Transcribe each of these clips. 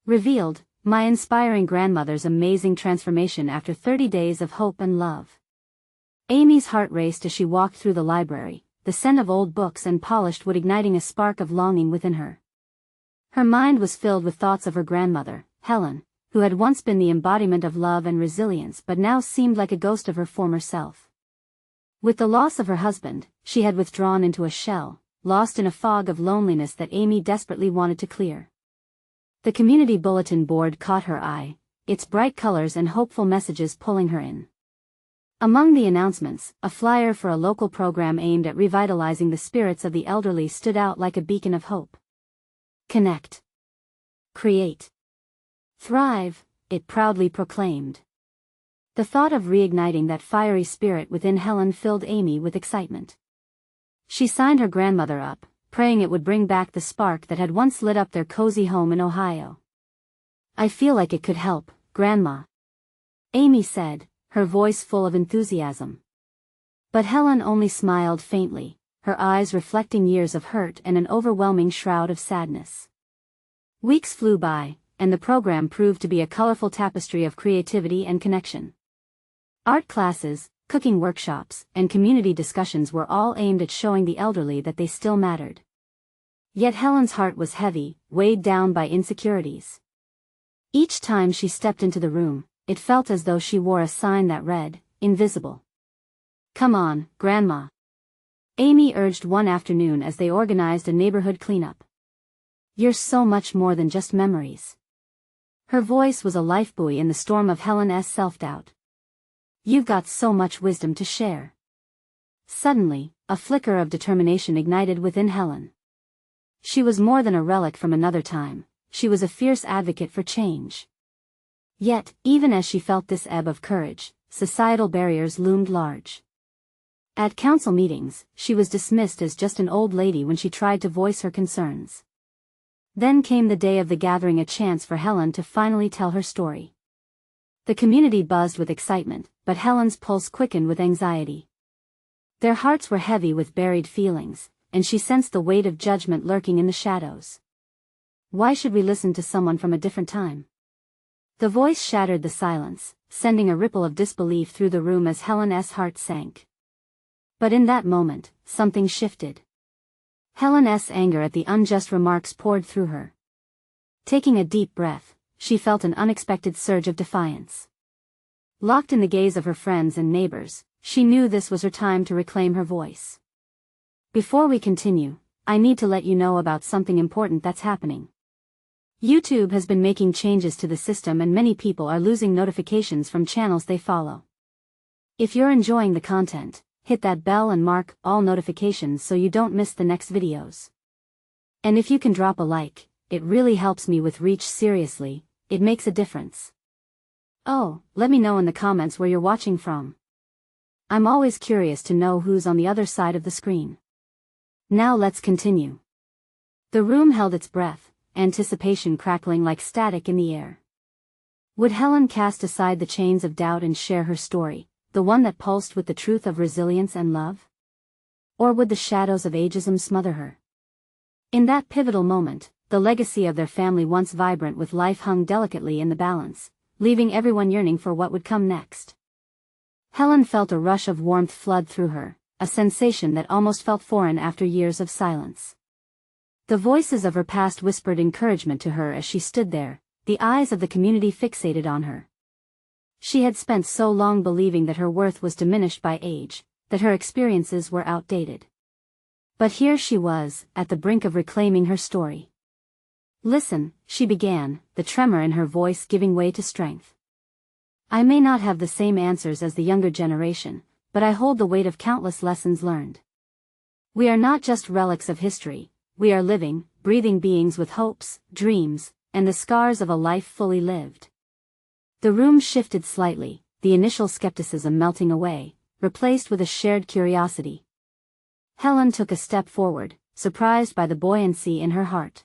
Revealed, my inspiring grandmother's amazing transformation after 30 days of hope and love. Amy's heart raced as she walked through the library, the scent of old books and polished wood igniting a spark of longing within her. Her mind was filled with thoughts of her grandmother, Helen, who had once been the embodiment of love and resilience but now seemed like a ghost of her former self. With the loss of her husband, she had withdrawn into a shell, lost in a fog of loneliness that Amy desperately wanted to clear. The community bulletin board caught her eye, its bright colors and hopeful messages pulling her in. Among the announcements, a flyer for a local program aimed at revitalizing the spirits of the elderly stood out like a beacon of hope. Connect. Create. Thrive, it proudly proclaimed. The thought of reigniting that fiery spirit within Helen filled Amy with excitement. She signed her grandmother up, praying it would bring back the spark that had once lit up their cozy home in Ohio. "I feel like it could help, Grandma," Amy said, her voice full of enthusiasm. But Helen only smiled faintly, her eyes reflecting years of hurt and an overwhelming shroud of sadness. Weeks flew by, and the program proved to be a colorful tapestry of creativity and connection. Art classes, cooking workshops, and community discussions were all aimed at showing the elderly that they still mattered. Yet Helen's heart was heavy, weighed down by insecurities. Each time she stepped into the room, it felt as though she wore a sign that read, "Invisible." "Come on, Grandma," Amy urged one afternoon as they organized a neighborhood cleanup. "You're so much more than just memories." Her voice was a lifebuoy in the storm of Helen's self-doubt. "You've got so much wisdom to share." Suddenly, a flicker of determination ignited within Helen. She was more than a relic from another time, she was a fierce advocate for change. Yet, even as she felt this ebb of courage, societal barriers loomed large. At council meetings, she was dismissed as just an old lady when she tried to voice her concerns. Then came the day of the gathering, a chance for Helen to finally tell her story. The community buzzed with excitement, but Helen's pulse quickened with anxiety. Their hearts were heavy with buried feelings, and she sensed the weight of judgment lurking in the shadows. "Why should we listen to someone from a different time?" The voice shattered the silence, sending a ripple of disbelief through the room as Helen's heart sank. But in that moment, something shifted. Helen's anger at the unjust remarks poured through her. Taking a deep breath, she felt an unexpected surge of defiance. Locked in the gaze of her friends and neighbors, she knew this was her time to reclaim her voice. "Before we continue, I need to let you know about something important that's happening. YouTube has been making changes to the system and many people are losing notifications from channels they follow. If you're enjoying the content, hit that bell and mark all notifications so you don't miss the next videos. And if you can drop a like, it really helps me with reach. Seriously, it makes a difference. Oh, let me know in the comments where you're watching from. I'm always curious to know who's on the other side of the screen. Now let's continue." The room held its breath, anticipation crackling like static in the air. Would Helen cast aside the chains of doubt and share her story, the one that pulsed with the truth of resilience and love? Or would the shadows of ageism smother her? In that pivotal moment, the legacy of their family, once vibrant with life, hung delicately in the balance, leaving everyone yearning for what would come next. Helen felt a rush of warmth flood through her, a sensation that almost felt foreign after years of silence. The voices of her past whispered encouragement to her as she stood there, the eyes of the community fixated on her. She had spent so long believing that her worth was diminished by age, that her experiences were outdated. But here she was, at the brink of reclaiming her story. "Listen," she began, the tremor in her voice giving way to strength. "I may not have the same answers as the younger generation, but I hold the weight of countless lessons learned. We are not just relics of history, we are living, breathing beings with hopes, dreams, and the scars of a life fully lived." The room shifted slightly, the initial skepticism melting away, replaced with a shared curiosity. Helen took a step forward, surprised by the buoyancy in her heart.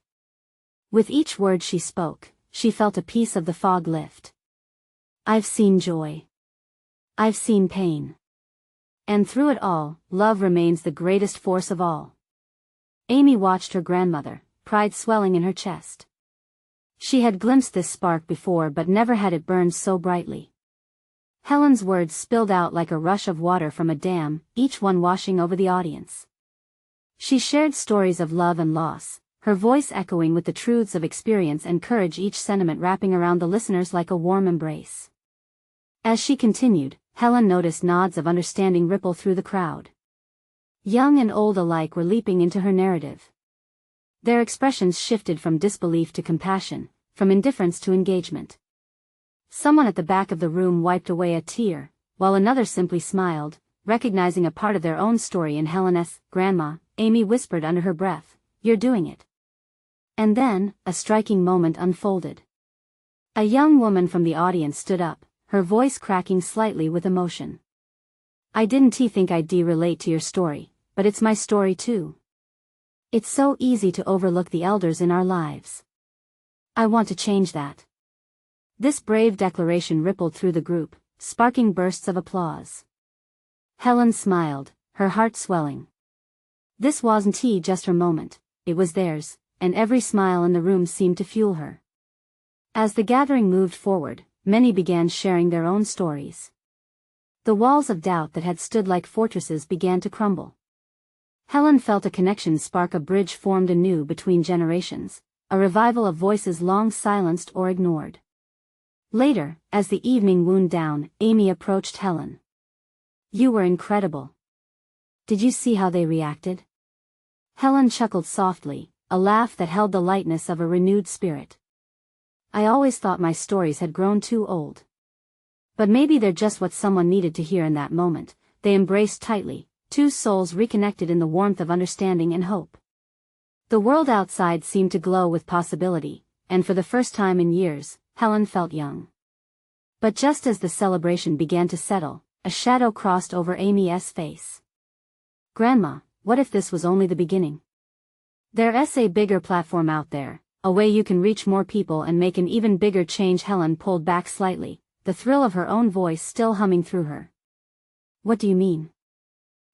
With each word she spoke, she felt a piece of the fog lift. "I've seen joy. I've seen pain. And through it all, love remains the greatest force of all." Amy watched her grandmother, pride swelling in her chest. She had glimpsed this spark before but never had it burned so brightly. Helen's words spilled out like a rush of water from a dam, each one washing over the audience. She shared stories of love and loss, her voice echoing with the truths of experience and courage, each sentiment wrapping around the listeners like a warm embrace. As she continued, Helen noticed nods of understanding ripple through the crowd. Young and old alike were leaping into her narrative. Their expressions shifted from disbelief to compassion, from indifference to engagement. Someone at the back of the room wiped away a tear, while another simply smiled, recognizing a part of their own story in Helen's. "Grandma," Amy whispered under her breath, "you're doing it." And then, a striking moment unfolded. A young woman from the audience stood up, her voice cracking slightly with emotion. "I didn't think I'd relate to your story, but it's my story too. It's so easy to overlook the elders in our lives. I want to change that." This brave declaration rippled through the group, sparking bursts of applause. Helen smiled, her heart swelling. This wasn't just her moment, it was theirs, and every smile in the room seemed to fuel her. As the gathering moved forward, many began sharing their own stories. The walls of doubt that had stood like fortresses began to crumble. Helen felt a connection spark, a bridge formed anew between generations, a revival of voices long silenced or ignored. Later, as the evening wound down, Amy approached Helen. "You were incredible. Did you see how they reacted?" Helen chuckled softly, a laugh that held the lightness of a renewed spirit. "I always thought my stories had grown too old. But maybe they're just what someone needed to hear in that moment." They embraced tightly, two souls reconnected in the warmth of understanding and hope. The world outside seemed to glow with possibility, and for the first time in years, Helen felt young. But just as the celebration began to settle, a shadow crossed over Amy's face. "Grandma, what if this was only the beginning? There's a bigger platform out there, a way you can reach more people and make an even bigger change." Helen pulled back slightly, the thrill of her own voice still humming through her. "What do you mean?"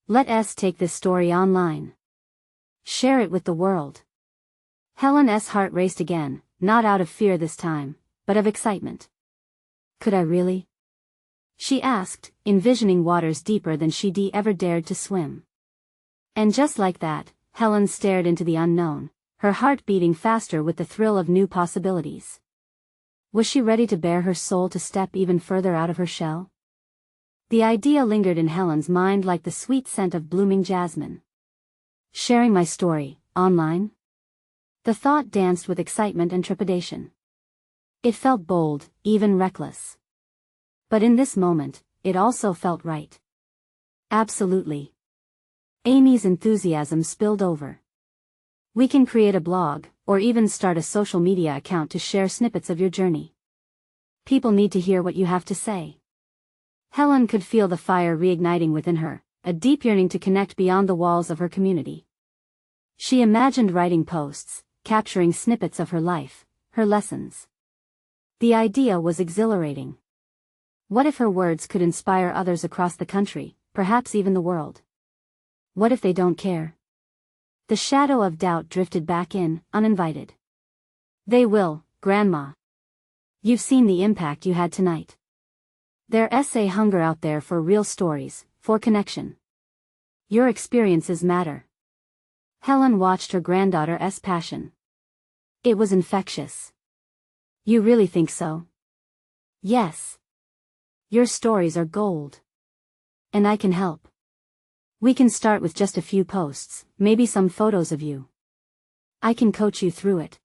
"Let's take this story online. Share it with the world." Helen's heart raced again, not out of fear this time, but of excitement. "Could I really?" she asked, envisioning waters deeper than she'd ever dared to swim. And just like that, Helen stared into the unknown, her heart beating faster with the thrill of new possibilities. Was she ready to bare her soul, to step even further out of her shell? The idea lingered in Helen's mind like the sweet scent of blooming jasmine. Sharing my story, online? The thought danced with excitement and trepidation. It felt bold, even reckless. But in this moment, it also felt right. Absolutely. Amy's enthusiasm spilled over. "We can create a blog, or even start a social media account to share snippets of your journey. People need to hear what you have to say." Helen could feel the fire reigniting within her, a deep yearning to connect beyond the walls of her community. She imagined writing posts, capturing snippets of her life, her lessons. The idea was exhilarating. What if her words could inspire others across the country, perhaps even the world? What if they don't care? The shadow of doubt drifted back in, uninvited. "They will, Grandma. You've seen the impact you had tonight. There's a hunger out there for real stories, for connection. Your experiences matter." Helen watched her granddaughter's passion. It was infectious. "You really think so?" "Yes. Your stories are gold. And I can help. We can start with just a few posts, maybe some photos of you. I can coach you through it."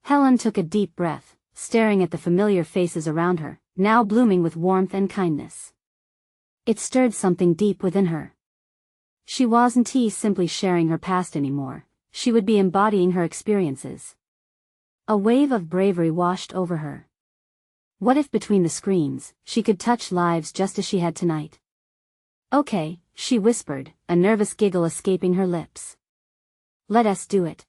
Helen took a deep breath, staring at the familiar faces around her, now blooming with warmth and kindness. It stirred something deep within her. She wasn't simply sharing her past anymore, she would be embodying her experiences. A wave of bravery washed over her. What if between the screens, she could touch lives just as she had tonight? "Okay," she whispered, a nervous giggle escaping her lips. "Let us do it."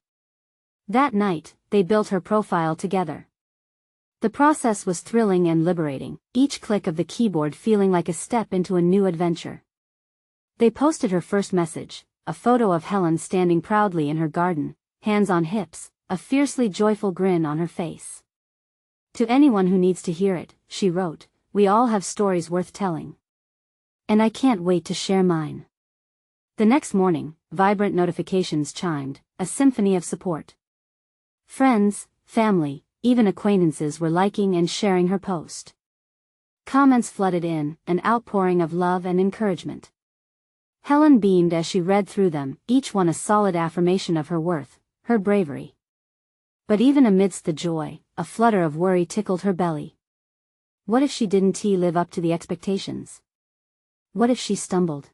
That night, they built her profile together. The process was thrilling and liberating, each click of the keyboard feeling like a step into a new adventure. They posted her first message, a photo of Helen standing proudly in her garden, hands on hips, a fiercely joyful grin on her face. To anyone who needs to hear it, she wrote, we all have stories worth telling. And I can't wait to share mine. The next morning, vibrant notifications chimed, a symphony of support. Friends, family, even acquaintances were liking and sharing her post. Comments flooded in, an outpouring of love and encouragement. Helen beamed as she read through them, each one a solid affirmation of her worth, her bravery. But even amidst the joy, a flutter of worry tickled her belly. What if she didn't live up to the expectations? What if she stumbled?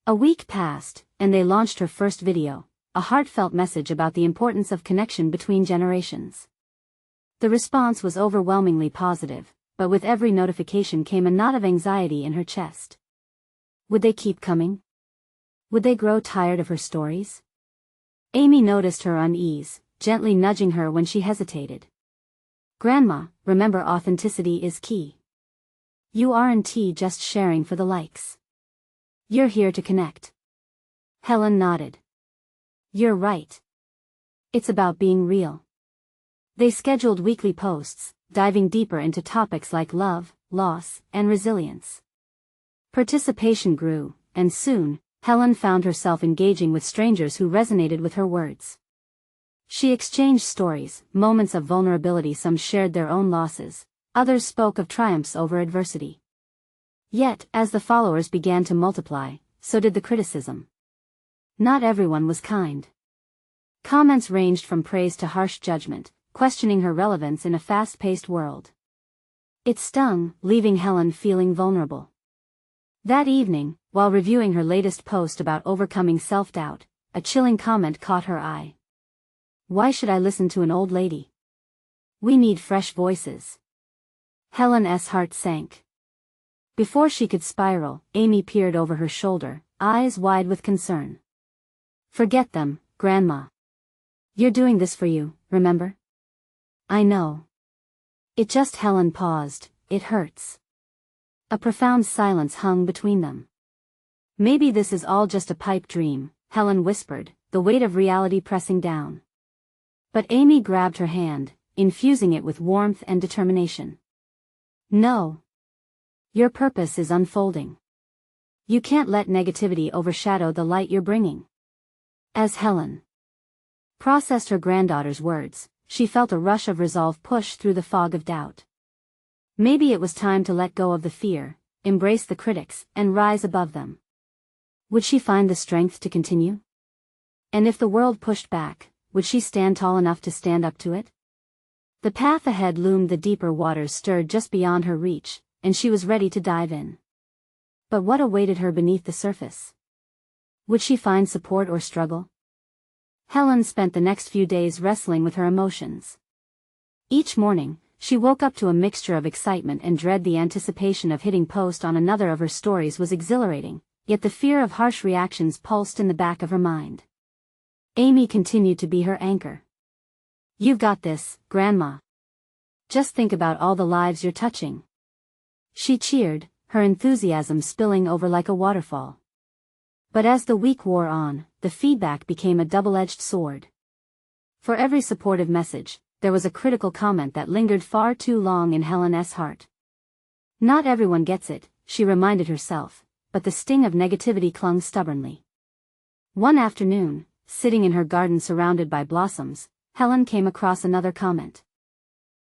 A week passed, and they launched her first video, a heartfelt message about the importance of connection between generations. The response was overwhelmingly positive, but with every notification came a knot of anxiety in her chest. Would they keep coming? Would they grow tired of her stories? Amy noticed her unease, gently nudging her when she hesitated. Grandma, remember, authenticity is key. You aren't just sharing for the likes. You're here to connect. Helen nodded. You're right. It's about being real. They scheduled weekly posts, diving deeper into topics like love, loss, and resilience. Participation grew, and soon, Helen found herself engaging with strangers who resonated with her words. She exchanged stories, moments of vulnerability. Some shared their own losses, others spoke of triumphs over adversity. Yet, as the followers began to multiply, so did the criticism. Not everyone was kind. Comments ranged from praise to harsh judgment, questioning her relevance in a fast-paced world. It stung, leaving Helen feeling vulnerable. That evening, while reviewing her latest post about overcoming self-doubt, a chilling comment caught her eye. Why should I listen to an old lady? We need fresh voices. Helen's heart sank. Before she could spiral, Amy peered over her shoulder, eyes wide with concern. Forget them, Grandma. You're doing this for you, remember? I know. Helen paused, it hurts. A profound silence hung between them. Maybe this is all just a pipe dream, Helen whispered, the weight of reality pressing down. But Amy grabbed her hand, infusing it with warmth and determination. No. Your purpose is unfolding. You can't let negativity overshadow the light you're bringing. As Helen processed her granddaughter's words, she felt a rush of resolve push through the fog of doubt. Maybe it was time to let go of the fear, embrace the critics, and rise above them. Would she find the strength to continue? And if the world pushed back, would she stand tall enough to stand up to it? The path ahead loomed, the deeper waters stirred just beyond her reach, and she was ready to dive in. But what awaited her beneath the surface? Would she find support or struggle? Helen spent the next few days wrestling with her emotions. Each morning, she woke up to a mixture of excitement and dread. The anticipation of hitting post on another of her stories was exhilarating, yet the fear of harsh reactions pulsed in the back of her mind. Amy continued to be her anchor. You've got this, Grandma. Just think about all the lives you're touching. She cheered, her enthusiasm spilling over like a waterfall. But as the week wore on, the feedback became a double-edged sword. For every supportive message, there was a critical comment that lingered far too long in Helen's heart. Not everyone gets it, she reminded herself, but the sting of negativity clung stubbornly. One afternoon, sitting in her garden surrounded by blossoms, Helen came across another comment.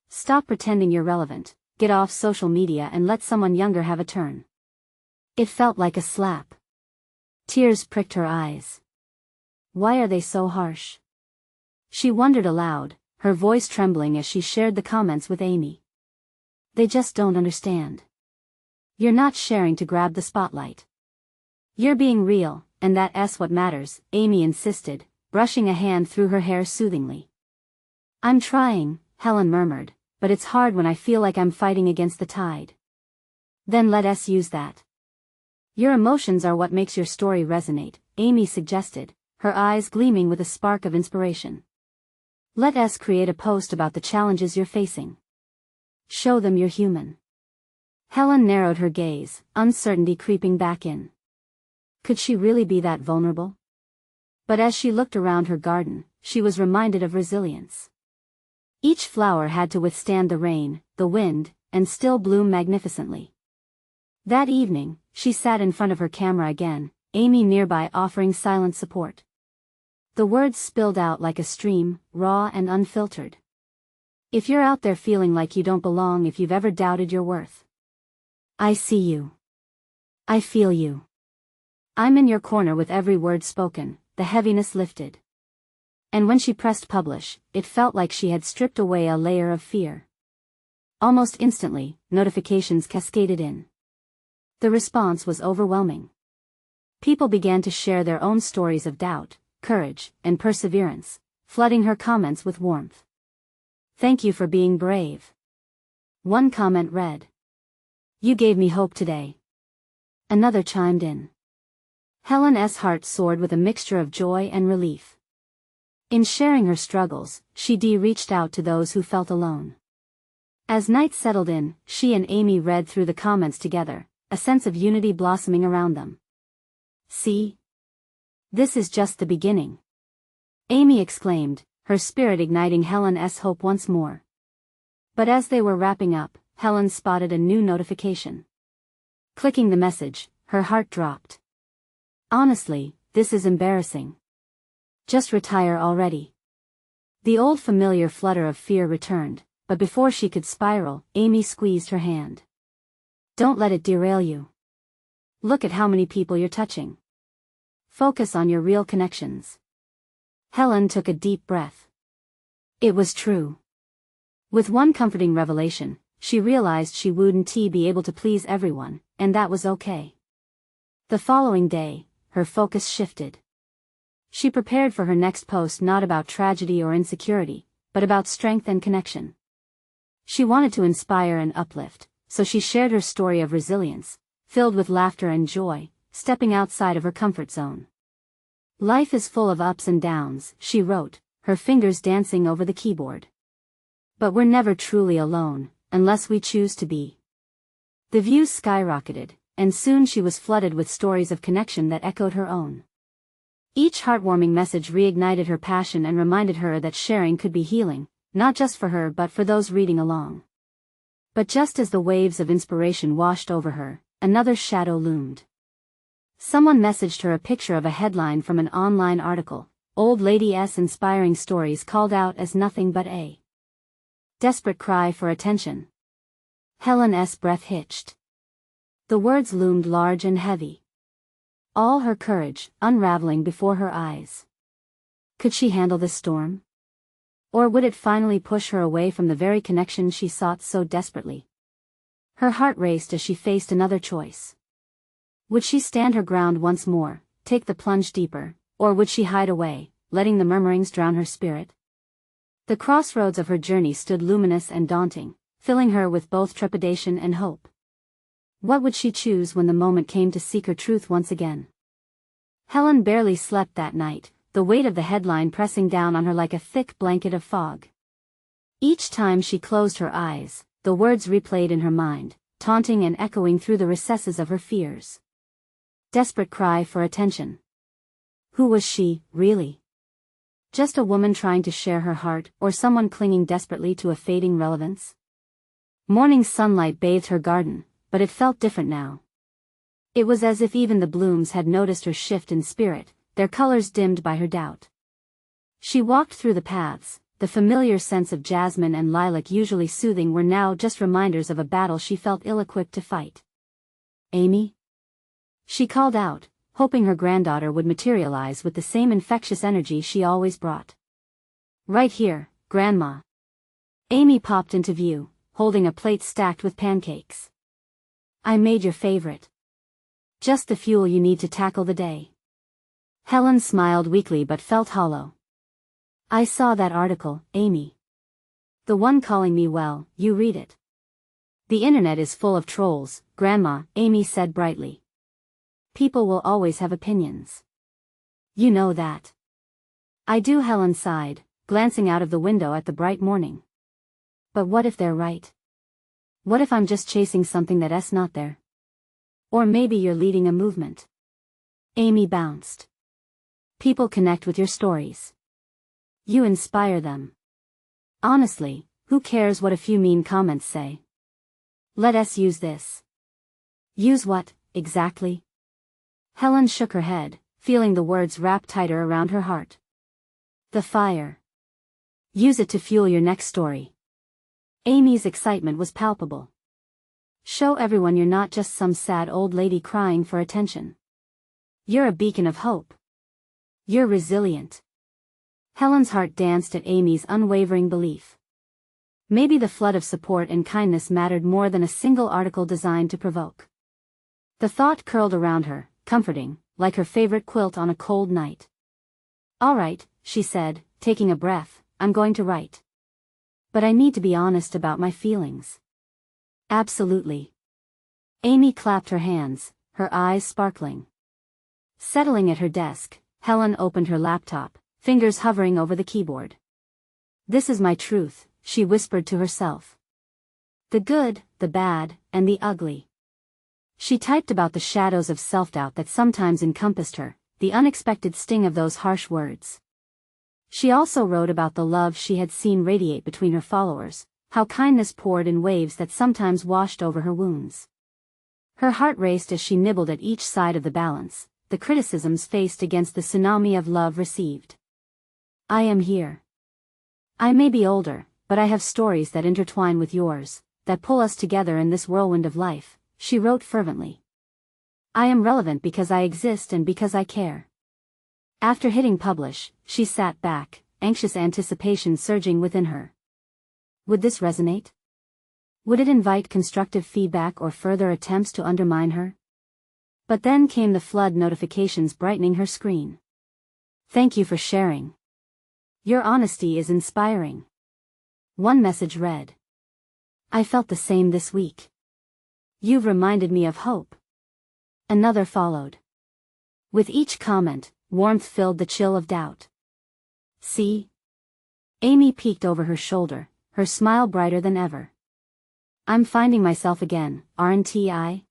Stop pretending you're relevant, get off social media and let someone younger have a turn. It felt like a slap. Tears pricked her eyes. Why are they so harsh? She wondered aloud, her voice trembling as she shared the comments with Amy. They just don't understand. You're not sharing to grab the spotlight. You're being real, and that's what matters, Amy insisted, brushing a hand through her hair soothingly. I'm trying, Helen murmured, but it's hard when I feel like I'm fighting against the tide. Then let us use that. Your emotions are what makes your story resonate, Amy suggested, her eyes gleaming with a spark of inspiration. Let us create a post about the challenges you're facing. Show them you're human. Helen narrowed her gaze, uncertainty creeping back in. Could she really be that vulnerable? But as she looked around her garden, she was reminded of resilience. Each flower had to withstand the rain, the wind, and still bloom magnificently. That evening, she sat in front of her camera again, Amy nearby offering silent support. The words spilled out like a stream, raw and unfiltered. If you're out there feeling like you don't belong, if you've ever doubted your worth, I see you. I feel you. I'm in your corner. With every word spoken, the heaviness lifted. And when she pressed publish, it felt like she had stripped away a layer of fear. Almost instantly, notifications cascaded in. The response was overwhelming. People began to share their own stories of doubt, courage, and perseverance, flooding her comments with warmth. Thank you for being brave. One comment read. You gave me hope today. Another chimed in. Helen's heart soared with a mixture of joy and relief. In sharing her struggles, she reached out to those who felt alone. As night settled in, she and Amy read through the comments together, a sense of unity blossoming around them. See? This is just the beginning. Amy exclaimed, her spirit igniting Helen's hope once more. But as they were wrapping up, Helen spotted a new notification. Clicking the message, her heart dropped. Honestly, this is embarrassing. Just retire already. The old familiar flutter of fear returned, but before she could spiral, Amy squeezed her hand. Don't let it derail you. Look at how many people you're touching. Focus on your real connections. Helen took a deep breath. It was true. With one comforting revelation, she realized she wouldn't be able to please everyone, and that was okay. The following day, her focus shifted. She prepared for her next post, not about tragedy or insecurity, but about strength and connection. She wanted to inspire and uplift, so she shared her story of resilience, filled with laughter and joy, stepping outside of her comfort zone. Life is full of ups and downs, she wrote, her fingers dancing over the keyboard. But we're never truly alone, unless we choose to be. The views skyrocketed, and soon she was flooded with stories of connection that echoed her own. Each heartwarming message reignited her passion and reminded her that sharing could be healing, not just for her but for those reading along. But just as the waves of inspiration washed over her, another shadow loomed. Someone messaged her a picture of a headline from an online article, Old Lady's inspiring stories called out as nothing but a desperate cry for attention. Helen's breath hitched. The words loomed large and heavy. All her courage, unraveling before her eyes. Could she handle this storm? Or would it finally push her away from the very connection she sought so desperately? Her heart raced as she faced another choice. Would she stand her ground once more, take the plunge deeper, or would she hide away, letting the murmurings drown her spirit? The crossroads of her journey stood luminous and daunting, filling her with both trepidation and hope. What would she choose when the moment came to seek her truth once again? Helen barely slept that night, the weight of the headline pressing down on her like a thick blanket of fog. Each time she closed her eyes, the words replayed in her mind, taunting and echoing through the recesses of her fears. Desperate cry for attention. Who was she, really? Just a woman trying to share her heart, or someone clinging desperately to a fading relevance? Morning sunlight bathed her garden, but it felt different now. It was as if even the blooms had noticed her shift in spirit, their colors dimmed by her doubt. She walked through the paths, the familiar scents of jasmine and lilac usually soothing were now just reminders of a battle she felt ill-equipped to fight. Amy? She called out, hoping her granddaughter would materialize with the same infectious energy she always brought. Right here, Grandma. Amy popped into view, holding a plate stacked with pancakes. I made your favorite. Just the fuel you need to tackle the day. Helen smiled weakly but felt hollow. I saw that article, Amy. The one calling me well, you read it. The internet is full of trolls, Grandma, Amy said brightly. People will always have opinions. You know that. I do, Helen sighed, glancing out of the window at the bright morning. But what if they're right? What if I'm just chasing something that's not there? Or maybe you're leading a movement. Amy bounced. People connect with your stories. You inspire them. Honestly, who cares what a few mean comments say? Let us use this. Use what, exactly? Helen shook her head, feeling the words wrap tighter around her heart. The fire. Use it to fuel your next story. Amy's excitement was palpable. Show everyone you're not just some sad old lady crying for attention. You're a beacon of hope. You're resilient. Helen's heart danced at Amy's unwavering belief. Maybe the flood of support and kindness mattered more than a single article designed to provoke. The thought curled around her, comforting, like her favorite quilt on a cold night. All right, she said, taking a breath, I'm going to write. But I need to be honest about my feelings. Absolutely. Amy clapped her hands, her eyes sparkling. Settling at her desk, Helen opened her laptop, fingers hovering over the keyboard. This is my truth, she whispered to herself. The good, the bad, and the ugly. She typed about the shadows of self-doubt that sometimes encompassed her, the unexpected sting of those harsh words. She also wrote about the love she had seen radiate between her followers, how kindness poured in waves that sometimes washed over her wounds. Her heart raced as she nibbled at each side of the balance, the criticisms faced against the tsunami of love received. I am here. I may be older, but I have stories that intertwine with yours, that pull us together in this whirlwind of life, she wrote fervently. I am relevant because I exist and because I care. After hitting publish, she sat back, anxious anticipation surging within her. Would this resonate? Would it invite constructive feedback or further attempts to undermine her? But then came the flood notifications brightening her screen. Thank you for sharing. Your honesty is inspiring. One message read. I felt the same this week. You've reminded me of hope. Another followed. With each comment, warmth filled the chill of doubt. See? Amy peeked over her shoulder, her smile brighter than ever. I'm finding myself again, aren't I?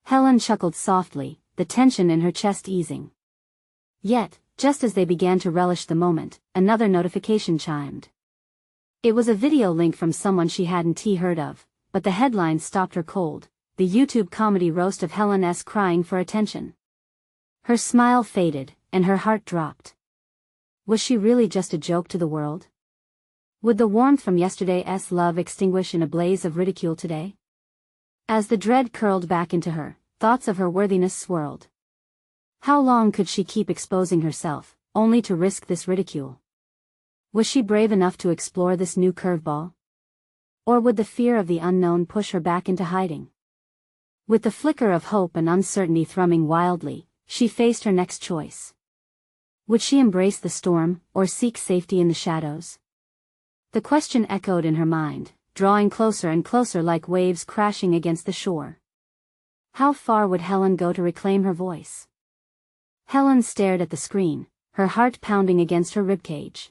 Helen chuckled softly, the tension in her chest easing. Yet, just as they began to relish the moment, another notification chimed. It was a video link from someone she hadn't heard of, but the headline stopped her cold, the YouTube comedy roast of Helen S. crying for attention. Her smile faded, and her heart dropped. Was she really just a joke to the world? Would the warmth from yesterday's love extinguish in a blaze of ridicule today? As the dread curled back into her, thoughts of her worthiness swirled. How long could she keep exposing herself, only to risk this ridicule? Was she brave enough to explore this new curveball? Or would the fear of the unknown push her back into hiding? With the flicker of hope and uncertainty thrumming wildly, she faced her next choice. Would she embrace the storm, or seek safety in the shadows? The question echoed in her mind, drawing closer and closer like waves crashing against the shore. How far would Helen go to reclaim her voice? Helen stared at the screen, her heart pounding against her ribcage.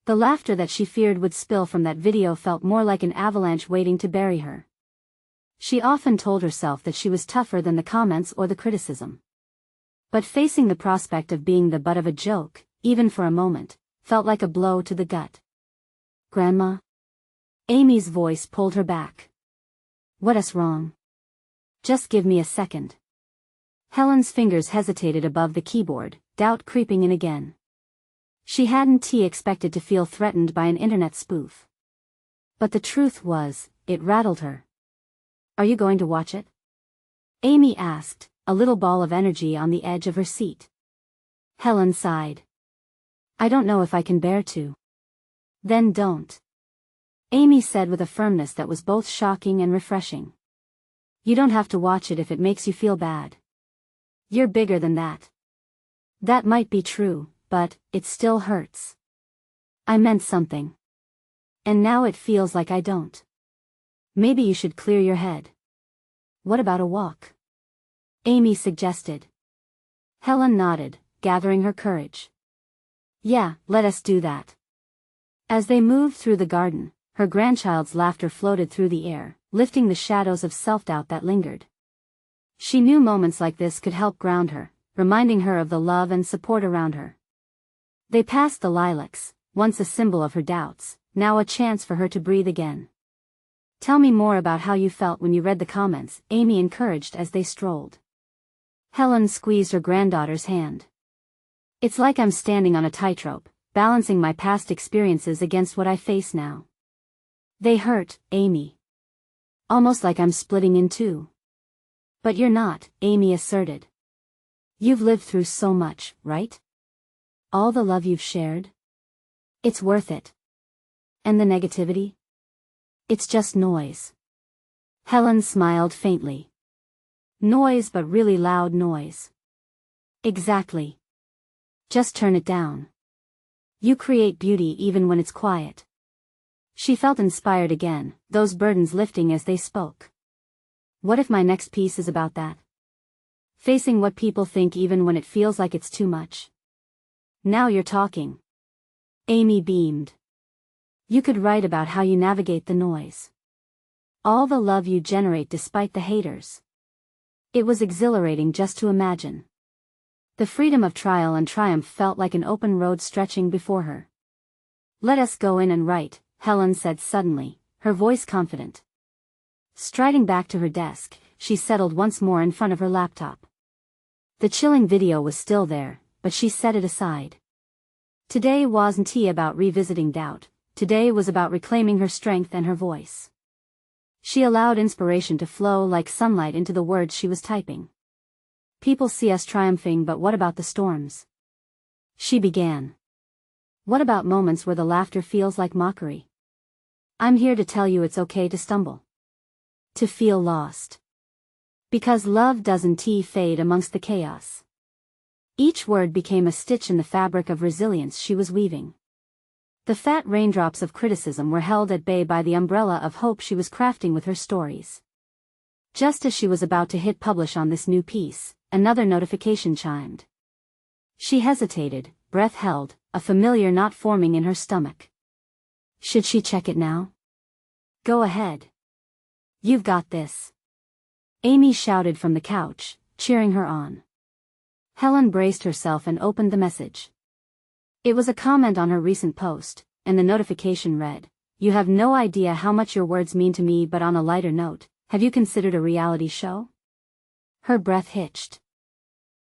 The laughter that she feared would spill from that video felt more like an avalanche waiting to bury her. She often told herself that she was tougher than the comments or the criticism. But facing the prospect of being the butt of a joke, even for a moment, felt like a blow to the gut. Grandma? Amy's voice pulled her back. What's wrong? Just give me a second. Helen's fingers hesitated above the keyboard, doubt creeping in again. She hadn't expected to feel threatened by an internet spoof. But the truth was, it rattled her. Are you going to watch it? Amy asked, a little ball of energy on the edge of her seat. Helen sighed. I don't know if I can bear to. Then don't. Amy said with a firmness that was both shocking and refreshing. You don't have to watch it if it makes you feel bad. You're bigger than that. That might be true, but it still hurts. I meant something. And now it feels like I don't. Maybe you should clear your head. What about a walk? Amy suggested. Helen nodded, gathering her courage. Yeah, let us do that. As they moved through the garden, her grandchild's laughter floated through the air, lifting the shadows of self-doubt that lingered. She knew moments like this could help ground her, reminding her of the love and support around her. They passed the lilacs, once a symbol of her doubts, now a chance for her to breathe again. Tell me more about how you felt when you read the comments, Amy encouraged as they strolled. Helen squeezed her granddaughter's hand. It's like I'm standing on a tightrope, balancing my past experiences against what I face now. They hurt, Amy. Almost like I'm splitting in two. But you're not, Amy asserted. You've lived through so much, right? All the love you've shared? It's worth it. And the negativity? It's just noise. Helen smiled faintly. Noise, but really loud noise. Exactly. Just turn it down. You create beauty even when it's quiet. She felt inspired again, those burdens lifting as they spoke. What if my next piece is about that? Facing what people think even when it feels like it's too much. Now you're talking. Amy beamed. You could write about how you navigate the noise. All the love you generate despite the haters. It was exhilarating just to imagine. The freedom of trial and triumph felt like an open road stretching before her. Let us go in and write, Helen said suddenly, her voice confident. Striding back to her desk, she settled once more in front of her laptop. The chilling video was still there, but she set it aside. Today wasn't about revisiting doubt, today was about reclaiming her strength and her voice. She allowed inspiration to flow like sunlight into the words she was typing. People see us triumphing, but what about the storms? She began. What about moments where the laughter feels like mockery? I'm here to tell you it's okay to stumble. To feel lost. Because love doesn't fade amongst the chaos. Each word became a stitch in the fabric of resilience she was weaving. The fat raindrops of criticism were held at bay by the umbrella of hope she was crafting with her stories. Just as she was about to hit publish on this new piece, another notification chimed. She hesitated, breath held, a familiar knot forming in her stomach. Should she check it now? Go ahead. You've got this. Amy shouted from the couch, cheering her on. Helen braced herself and opened the message. It was a comment on her recent post, and the notification read, You have no idea how much your words mean to me, but on a lighter note, have you considered a reality show? Her breath hitched.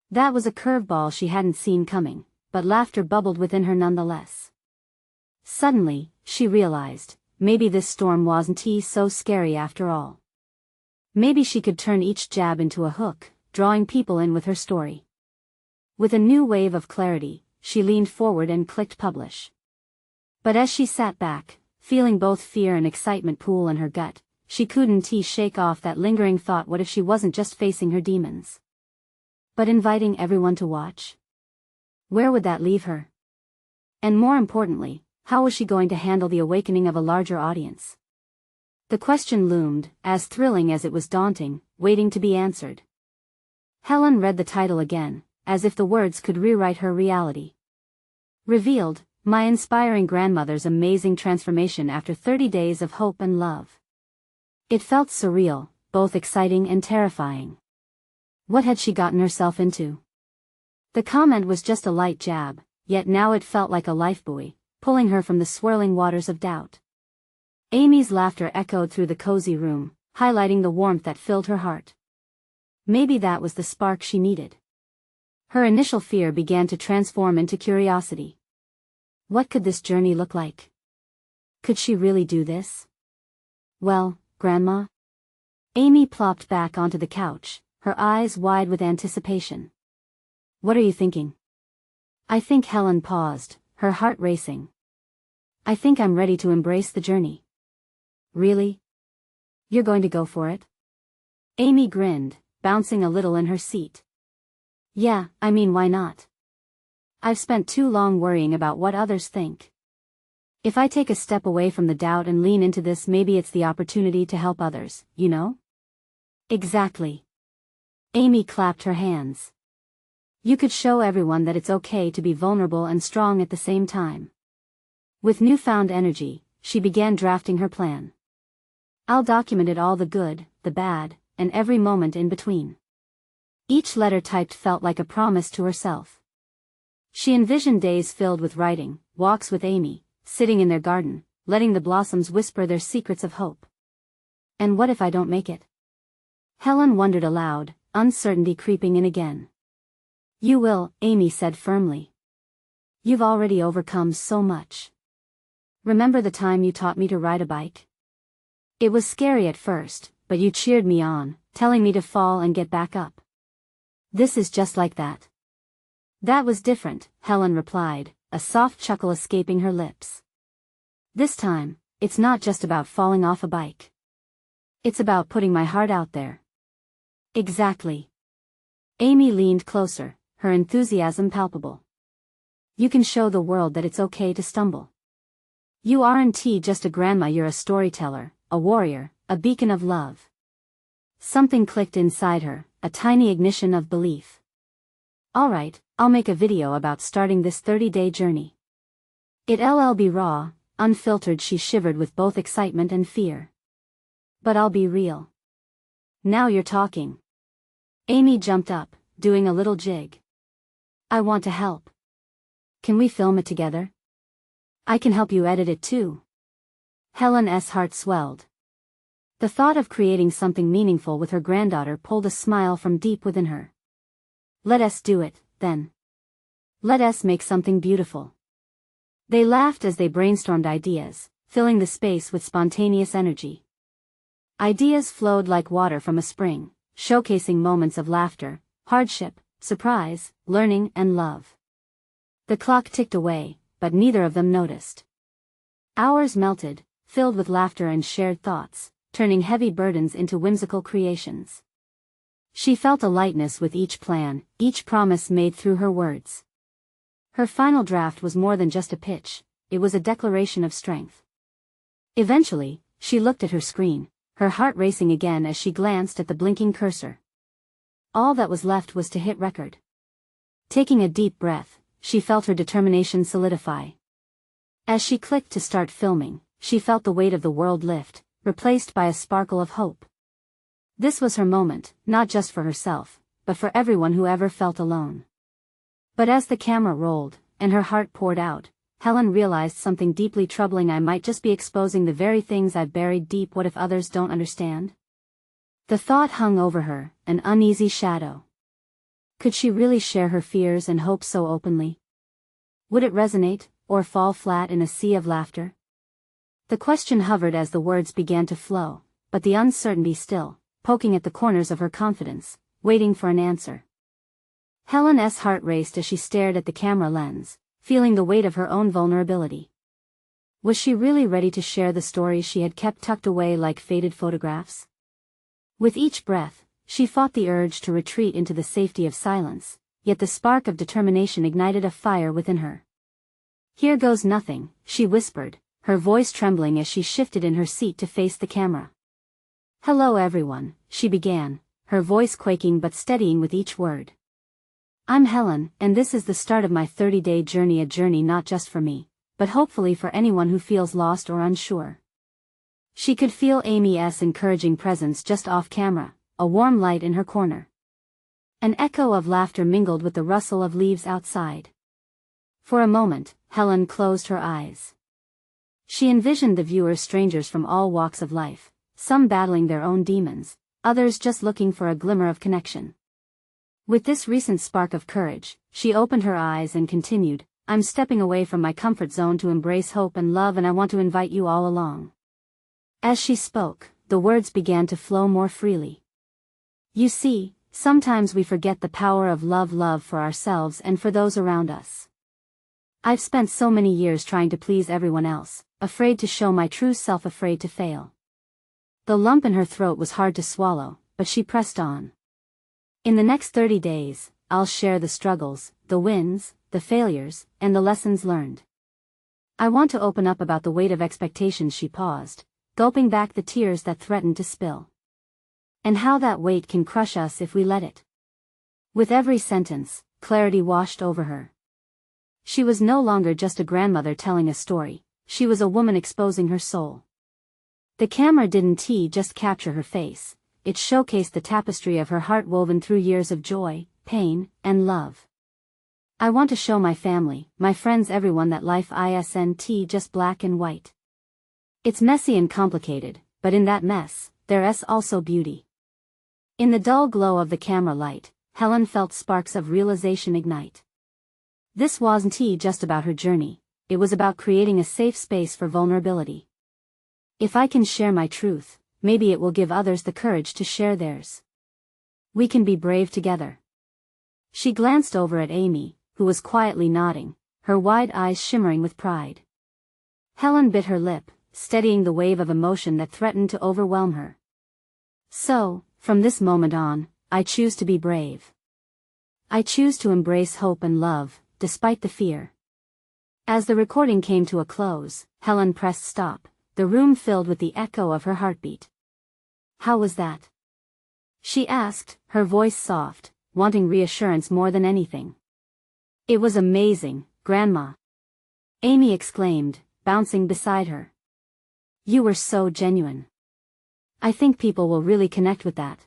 That was a curveball she hadn't seen coming, but laughter bubbled within her nonetheless. Suddenly, she realized, maybe this storm wasn't so scary after all. Maybe she could turn each jab into a hook, drawing people in with her story. With a new wave of clarity, she leaned forward and clicked publish. But as she sat back, feeling both fear and excitement pool in her gut, she couldn't shake off that lingering thought, what if she wasn't just facing her demons, but inviting everyone to watch? Where would that leave her? And more importantly, how was she going to handle the awakening of a larger audience? The question loomed, as thrilling as it was daunting, waiting to be answered. Helen read the title again, as if the words could rewrite her reality. Revealed, My Inspiring Grandmother's Amazing Transformation After 30 Days of Hope and Love. It felt surreal, both exciting and terrifying. What had she gotten herself into? The comment was just a light jab, yet now it felt like a lifebuoy, pulling her from the swirling waters of doubt. Amy's laughter echoed through the cozy room, highlighting the warmth that filled her heart. Maybe that was the spark she needed. Her initial fear began to transform into curiosity. What could this journey look like? Could she really do this? Well, Grandma? Amy plopped back onto the couch, her eyes wide with anticipation. What are you thinking? I think Helen paused, her heart racing. I think I'm ready to embrace the journey. Really? You're going to go for it? Amy grinned, bouncing a little in her seat. Yeah, I mean, why not? I've spent too long worrying about what others think. If I take a step away from the doubt and lean into this, maybe it's the opportunity to help others, you know? Exactly. Amy clapped her hands. You could show everyone that it's okay to be vulnerable and strong at the same time. With newfound energy, she began drafting her plan. I'll document it, all the good, the bad, and every moment in between. Each letter typed felt like a promise to herself. She envisioned days filled with writing, walks with Amy, sitting in their garden, letting the blossoms whisper their secrets of hope. And what if I don't make it? Helen wondered aloud, uncertainty creeping in again. You will, Amy said firmly. You've already overcome so much. Remember the time you taught me to ride a bike? It was scary at first, but you cheered me on, telling me to fall and get back up. This is just like that. That was different, Helen replied, a soft chuckle escaping her lips. This time, it's not just about falling off a bike. It's about putting my heart out there. Exactly. Amy leaned closer, her enthusiasm palpable. You can show the world that it's okay to stumble. You aren't just a grandma, you're a storyteller, a warrior, a beacon of love. Something clicked inside her, a tiny ignition of belief. Alright, I'll make a video about starting this 30-day journey. It'll be raw, unfiltered. She shivered with both excitement and fear. But I'll be real. Now you're talking. Amy jumped up, doing a little jig. I want to help. Can we film it together? I can help you edit it too. Helen's heart swelled. The thought of creating something meaningful with her granddaughter pulled a smile from deep within her. Let us do it, then. Let us make something beautiful. They laughed as they brainstormed ideas, filling the space with spontaneous energy. Ideas flowed like water from a spring, showcasing moments of laughter, hardship, surprise, learning, and love. The clock ticked away, but neither of them noticed. Hours melted, filled with laughter and shared thoughts, turning heavy burdens into whimsical creations. She felt a lightness with each plan, each promise made through her words. Her final draft was more than just a pitch, it was a declaration of strength. Eventually, she looked at her screen, her heart racing again as she glanced at the blinking cursor. All that was left was to hit record. Taking a deep breath, she felt her determination solidify. As she clicked to start filming, she felt the weight of the world lift, replaced by a sparkle of hope. This was her moment, not just for herself, but for everyone who ever felt alone. But as the camera rolled, and her heart poured out, Helen realized something deeply troubling. I might just be exposing the very things I've buried deep. What if others don't understand? The thought hung over her, an uneasy shadow. Could she really share her fears and hopes so openly? Would it resonate, or fall flat in a sea of laughter? The question hovered as the words began to flow, but the uncertainty still, poking at the corners of her confidence, waiting for an answer. Helen's heart raced as she stared at the camera lens, feeling the weight of her own vulnerability. Was she really ready to share the stories she had kept tucked away like faded photographs? With each breath, she fought the urge to retreat into the safety of silence, yet the spark of determination ignited a fire within her. Here goes nothing, she whispered, her voice trembling as she shifted in her seat to face the camera. Hello everyone, she began, her voice quaking but steadying with each word. I'm Helen, and this is the start of my 30-day journey, a journey not just for me, but hopefully for anyone who feels lost or unsure. She could feel Amy's encouraging presence just off camera, a warm light in her corner. An echo of laughter mingled with the rustle of leaves outside. For a moment, Helen closed her eyes. She envisioned the viewers, strangers from all walks of life, some battling their own demons, others just looking for a glimmer of connection. With this recent spark of courage, she opened her eyes and continued, I'm stepping away from my comfort zone to embrace hope and love, and I want to invite you all along. As she spoke, the words began to flow more freely. You see, sometimes we forget the power of love for ourselves and for those around us. I've spent so many years trying to please everyone else, afraid to show my true self, afraid to fail. The lump in her throat was hard to swallow, but she pressed on. In the next 30 days, I'll share the struggles, the wins, the failures, and the lessons learned. I want to open up about the weight of expectations. She paused, gulping back the tears that threatened to spill. And how that weight can crush us if we let it. With every sentence, clarity washed over her. She was no longer just a grandmother telling a story, she was a woman exposing her soul. The camera didn't just capture her face, it showcased the tapestry of her heart woven through years of joy, pain, and love. I want to show my family, my friends, everyone that life isn't just black and white. It's messy and complicated, but in that mess, there's also beauty. In the dull glow of the camera light, Helen felt sparks of realization ignite. This wasn't just about her journey, it was about creating a safe space for vulnerability. If I can share my truth, maybe it will give others the courage to share theirs. We can be brave together. She glanced over at Amy, who was quietly nodding, her wide eyes shimmering with pride. Helen bit her lip, steadying the wave of emotion that threatened to overwhelm her. So, from this moment on, I choose to be brave. I choose to embrace hope and love, despite the fear. As the recording came to a close, Helen pressed stop, the room filled with the echo of her heartbeat. How was that? She asked, her voice soft, wanting reassurance more than anything. It was amazing, Grandma. Amy exclaimed, bouncing beside her. You were so genuine. I think people will really connect with that.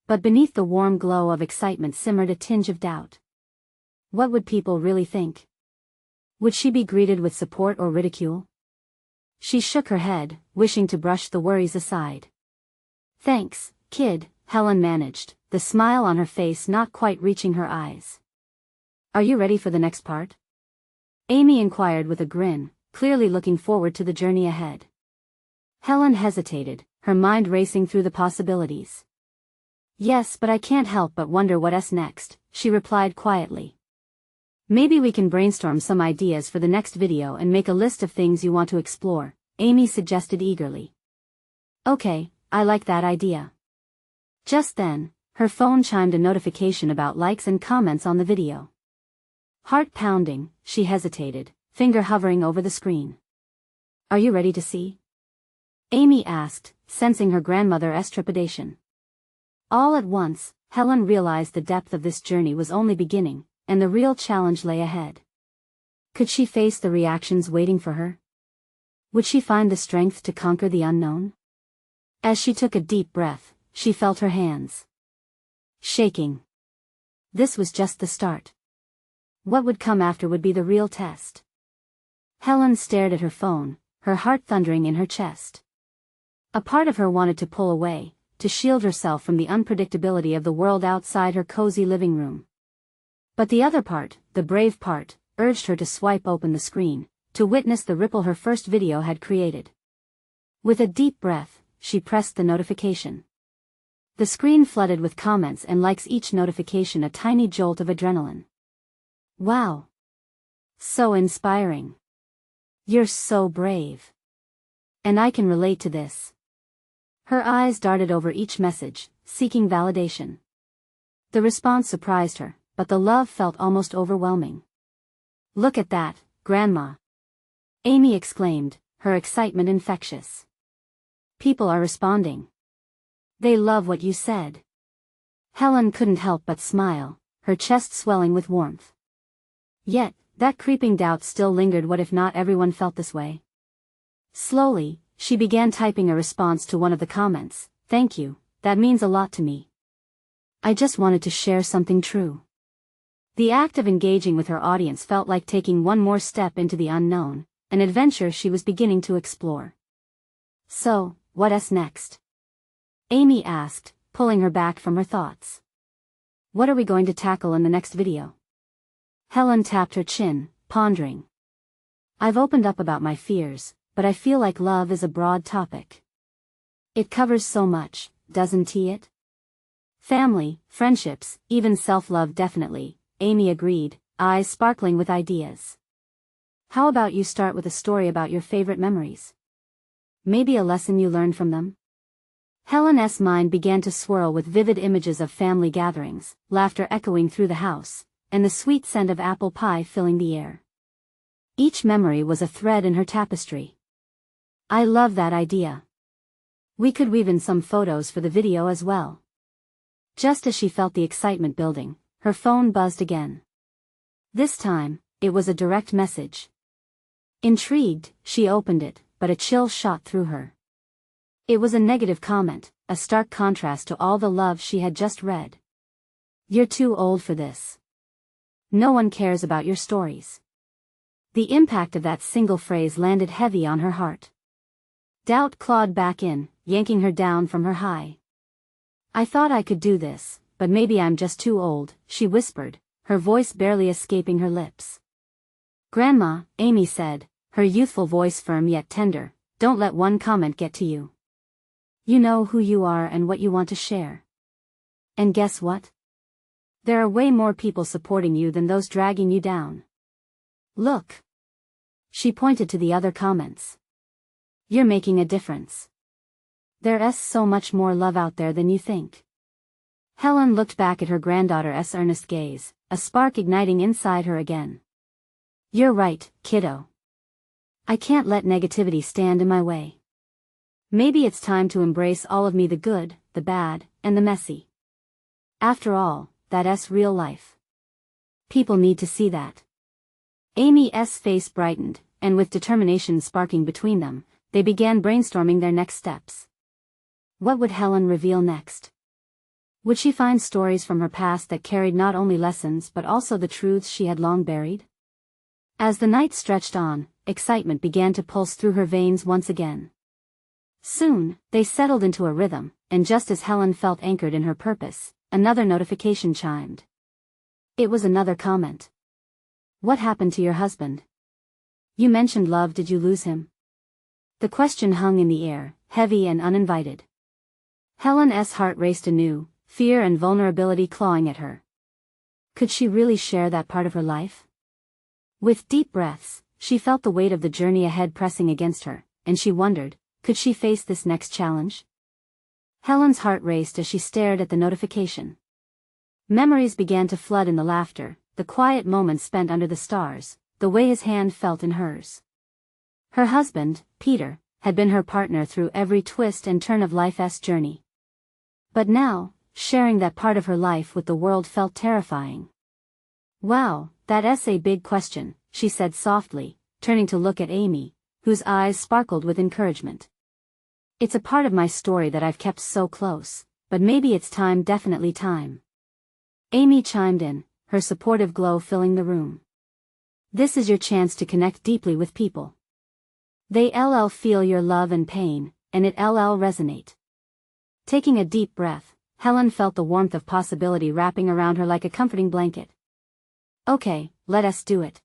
But beneath the warm glow of excitement simmered a tinge of doubt. What would people really think? Would she be greeted with support or ridicule? She shook her head, wishing to brush the worries aside. Thanks, kid, Helen managed, the smile on her face not quite reaching her eyes. Are you ready for the next part? Amy inquired with a grin, clearly looking forward to the journey ahead. Helen hesitated, her mind racing through the possibilities. Yes, but I can't help but wonder what's next, she replied quietly. Maybe we can brainstorm some ideas for the next video and make a list of things you want to explore, Amy suggested eagerly. Okay, I like that idea. Just then, her phone chimed a notification about likes and comments on the video. Heart pounding, she hesitated, finger hovering over the screen. Are you ready to see? Amy asked, sensing her grandmother's trepidation. All at once, Helen realized the depth of this journey was only beginning, and the real challenge lay ahead. Could she face the reactions waiting for her? Would she find the strength to conquer the unknown? As she took a deep breath, she felt her hands shaking. This was just the start. What would come after would be the real test. Helen stared at her phone, her heart thundering in her chest. A part of her wanted to pull away, to shield herself from the unpredictability of the world outside her cozy living room. But the other part, the brave part, urged her to swipe open the screen, to witness the ripple her first video had created. With a deep breath, she pressed the notification. The screen flooded with comments and likes, each notification a tiny jolt of adrenaline. Wow! So inspiring. You're so brave. And I can relate to this. Her eyes darted over each message, seeking validation. The response surprised her, but the love felt almost overwhelming. Look at that, Grandma! Amy exclaimed, her excitement infectious. People are responding. They love what you said. Helen couldn't help but smile, her chest swelling with warmth. Yet, that creeping doubt still lingered. What if not everyone felt this way? Slowly, she began typing a response to one of the comments. Thank you, that means a lot to me. I just wanted to share something true. The act of engaging with her audience felt like taking one more step into the unknown, an adventure she was beginning to explore. So, what's next? Amy asked, pulling her back from her thoughts. What are we going to tackle in the next video? Helen tapped her chin, pondering. I've opened up about my fears, but I feel like love is a broad topic. It covers so much, doesn't it? Family, friendships, even self-love. Definitely, Amy agreed, eyes sparkling with ideas. How about you start with a story about your favorite memories? Maybe a lesson you learned from them? Helen's mind began to swirl with vivid images of family gatherings, laughter echoing through the house, and the sweet scent of apple pie filling the air. Each memory was a thread in her tapestry. I love that idea. We could weave in some photos for the video as well. Just as she felt the excitement building, her phone buzzed again. This time, it was a direct message. Intrigued, she opened it, but a chill shot through her. It was a negative comment, a stark contrast to all the love she had just read. You're too old for this. No one cares about your stories. The impact of that single phrase landed heavy on her heart. Doubt clawed back in, yanking her down from her high. I thought I could do this, but maybe I'm just too old, she whispered, her voice barely escaping her lips. Grandma, Amy said, her youthful voice firm yet tender, don't let one comment get to you. You know who you are and what you want to share. And guess what? There are way more people supporting you than those dragging you down. Look. She pointed to the other comments. You're making a difference. There's so much more love out there than you think. Helen looked back at her granddaughter's earnest gaze, a spark igniting inside her again. You're right, kiddo. I can't let negativity stand in my way. Maybe it's time to embrace all of me, the good, the bad, and the messy. After all, that's real life. People need to see that. Amy's face brightened, and with determination sparking between them, they began brainstorming their next steps. What would Helen reveal next? Would she find stories from her past that carried not only lessons but also the truths she had long buried? As the night stretched on, excitement began to pulse through her veins once again. Soon, they settled into a rhythm, and just as Helen felt anchored in her purpose, another notification chimed. It was another comment. What happened to your husband? You mentioned love, did you lose him? The question hung in the air, heavy and uninvited. Helen's heart raced anew, fear and vulnerability clawing at her. Could she really share that part of her life? With deep breaths, she felt the weight of the journey ahead pressing against her, and she wondered, could she face this next challenge? Helen's heart raced as she stared at the notification. Memories began to flood in the laughter, the quiet moments spent under the stars, the way his hand felt in hers. Her husband, Peter, had been her partner through every twist and turn of life's journey. But now, sharing that part of her life with the world felt terrifying. Wow, that's a big question, she said softly, turning to look at Amy, whose eyes sparkled with encouragement. It's a part of my story that I've kept so close, but maybe it's time, definitely time. Amy chimed in, her supportive glow filling the room. This is your chance to connect deeply with people. They'll feel your love and pain, and it'll resonate. Taking a deep breath, Helen felt the warmth of possibility wrapping around her like a comforting blanket. Okay, let us do it.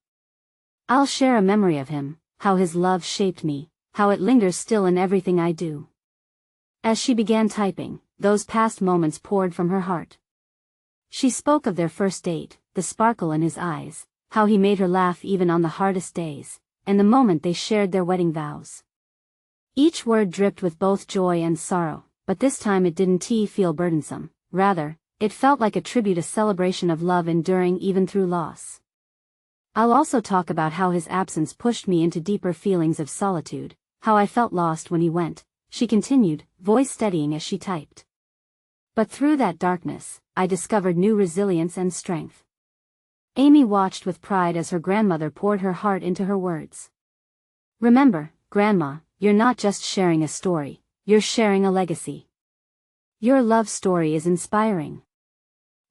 I'll share a memory of him, how his love shaped me, how it lingers still in everything I do. As she began typing, those past moments poured from her heart. She spoke of their first date, the sparkle in his eyes, how he made her laugh even on the hardest days, and the moment they shared their wedding vows. Each word dripped with both joy and sorrow, but this time it didn't feel burdensome, rather, it felt like a tribute, a celebration of love enduring even through loss. I'll also talk about how his absence pushed me into deeper feelings of solitude, how I felt lost when he went, she continued, voice steadying as she typed. But through that darkness, I discovered new resilience and strength. Amy watched with pride as her grandmother poured her heart into her words. Remember, Grandma, you're not just sharing a story, you're sharing a legacy. Your love story is inspiring.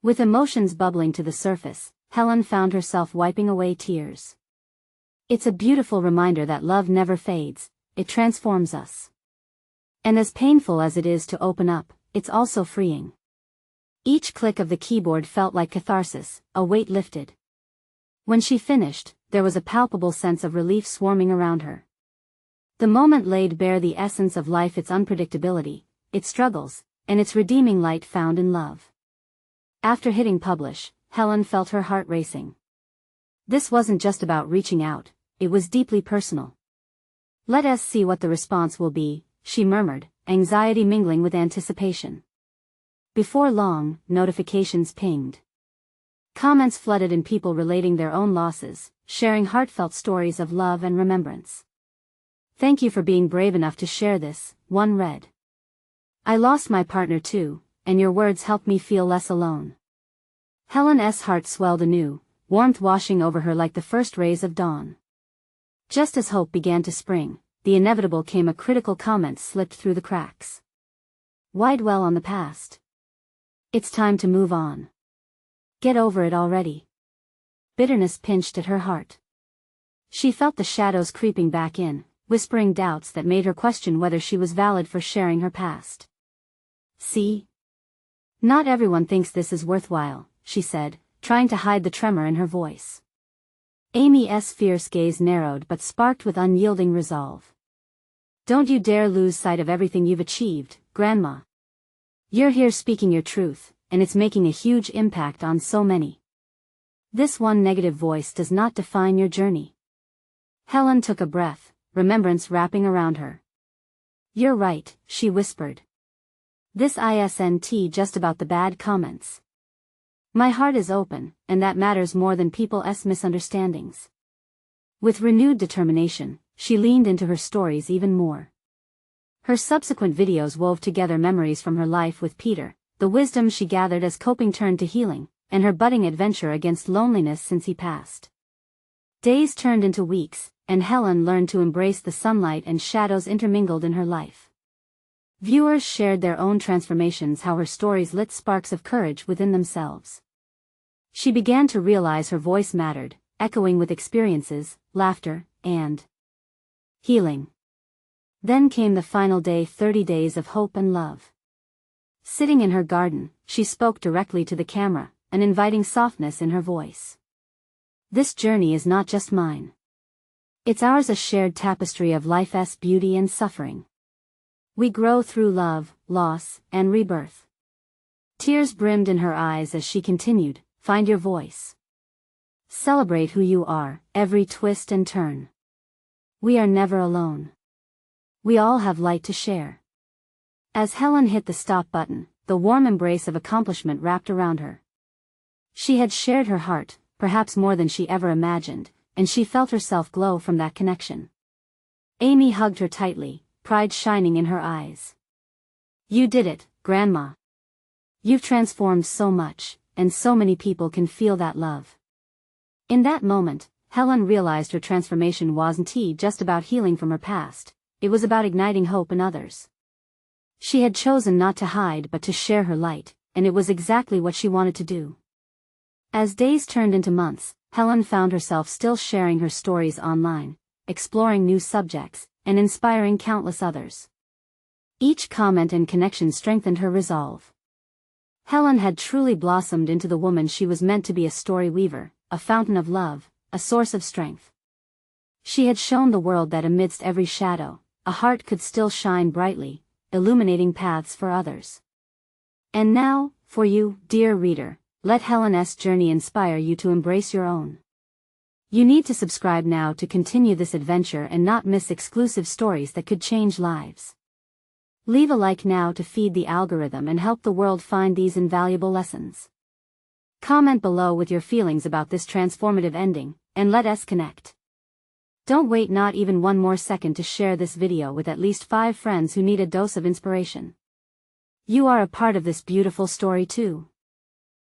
With emotions bubbling to the surface, Helen found herself wiping away tears. It's a beautiful reminder that love never fades, it transforms us. And as painful as it is to open up, it's also freeing. Each click of the keyboard felt like catharsis, a weight lifted. When she finished, there was a palpable sense of relief swarming around her. The moment laid bare the essence of life, its unpredictability, its struggles, and its redeeming light found in love. After hitting publish, Helen felt her heart racing. This wasn't just about reaching out, it was deeply personal. Let us see what the response will be, she murmured, anxiety mingling with anticipation. Before long, notifications pinged. Comments flooded in, people relating their own losses, sharing heartfelt stories of love and remembrance. Thank you for being brave enough to share this, one read. I lost my partner too, and your words helped me feel less alone. Helen's heart swelled anew, warmth washing over her like the first rays of dawn. Just as hope began to spring, the inevitable came. A critical comment slipped through the cracks. Why dwell on the past? It's time to move on. Get over it already. Bitterness pinched at her heart. She felt the shadows creeping back in, whispering doubts that made her question whether she was valid for sharing her past. "See? Not everyone thinks this is worthwhile," she said, trying to hide the tremor in her voice. Amy's fierce gaze narrowed but sparked with unyielding resolve. "Don't you dare lose sight of everything you've achieved, Grandma. You're here speaking your truth, and it's making a huge impact on so many. This one negative voice does not define your journey." Helen took a breath, remembrance wrapping around her. "You're right," she whispered. "This isn't just about the bad comments. My heart is open, and that matters more than people's misunderstandings." With renewed determination, she leaned into her stories even more. Her subsequent videos wove together memories from her life with Peter, the wisdom she gathered as coping turned to healing, and her budding adventure against loneliness since he passed. Days turned into weeks, and Helen learned to embrace the sunlight and shadows intermingled in her life. Viewers shared their own transformations, how her stories lit sparks of courage within themselves. She began to realize her voice mattered, echoing with experiences, laughter, and healing. Then came the final day, 30 days of hope and love. Sitting in her garden, she spoke directly to the camera, an inviting softness in her voice. "This journey is not just mine. It's ours, a shared tapestry of life's beauty and suffering. We grow through love, loss, and rebirth." Tears brimmed in her eyes as she continued, "Find your voice. Celebrate who you are, every twist and turn. We are never alone. We all have light to share." As Helen hit the stop button, the warm embrace of accomplishment wrapped around her. She had shared her heart, perhaps more than she ever imagined, and she felt herself glow from that connection. Amy hugged her tightly, pride shining in her eyes. "You did it, Grandma. You've transformed so much, and so many people can feel that love." In that moment, Helen realized her transformation wasn't just about healing from her past, it was about igniting hope in others. She had chosen not to hide but to share her light, and it was exactly what she wanted to do. As days turned into months, Helen found herself still sharing her stories online, exploring new subjects, and inspiring countless others. Each comment and connection strengthened her resolve. Helen had truly blossomed into the woman she was meant to be, a story weaver, a fountain of love, a source of strength. She had shown the world that amidst every shadow, a heart could still shine brightly, illuminating paths for others. And now, for you, dear reader, let Helen's journey inspire you to embrace your own. You need to subscribe now to continue this adventure and not miss exclusive stories that could change lives. Leave a like now to feed the algorithm and help the world find these invaluable lessons. Comment below with your feelings about this transformative ending, and let us connect. Don't wait not even one more second to share this video with at least 5 friends who need a dose of inspiration. You are a part of this beautiful story too.